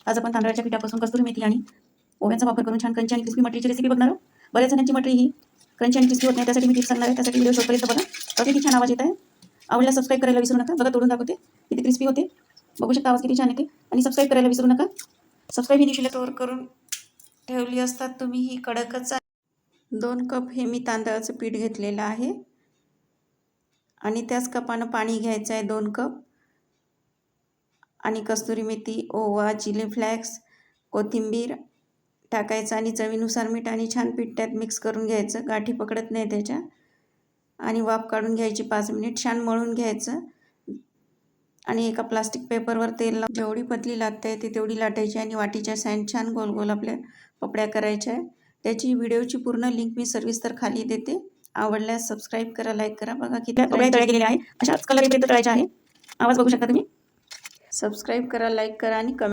आज आपण तांदळाच्या पिठापासून कस्तुरी मेथी आणि ओव्याचा वापर करून छान क्रंची आणि क्रिस्पी मटरीची रेसिपी बघणार आहोत. बऱ्याच जणांची मटरी ही क्रंची आणि क्रिस्पी होत नाही, त्यासाठी मी टिप्स सांगणार आहे. त्यासाठी व्हिडिओ शेवटपर्यंत बघा. किती छान आवाज येत आहे. आवडल्यास सबस्क्राईब करायला विसरू नका. बघा तोडून दाखवते किती क्रिस्पी होते. बघू शकता आवाज किती छान येते. आणि सबस्क्राईब करायला विसरू नका. सबस्क्राईब ही दिशेला तोर करून ठेवली असतात तुम्ही ही कडकच आहे. 2 कप हे मी तांदळाचं पीठ घेतलेलं आहे आणि त्याच कपानं पाणी घ्यायचं आहे 2 कप. आणि कस्तुरी मेथी, ओवा, चिली फ्लेक्स, कोथिंबीर टाकायचं आणि चवीनुसार मीठ आणि छान पीठ त्यात मिक्स करून घ्यायचं. गाठी पकडत नाही त्याच्या. आणि वाफ काढून घ्यायची 5 मिनिट. छान मळून घ्यायचं आणि एका प्लास्टिक पेपरवर तेल लावून जेवढी पतली लाटता येते तेवढी लाटायची आणि वाटीच्या साईड छान गोल गोल आपल्या पपड्या करायच्या आहे. त्याची व्हिडिओची पूर्ण लिंक मी सर्विस तर खाली देते. आवडल्यास सबस्क्राईब करा, लाईक करा. बघा किती पपड्या तळ्या गेलेल्या आहे. अशाच कलर येते तळायच्या आहे. आवाज बघू शकता तुम्ही. सबस्क्राईब करा, लाईक करा आणि कमेंट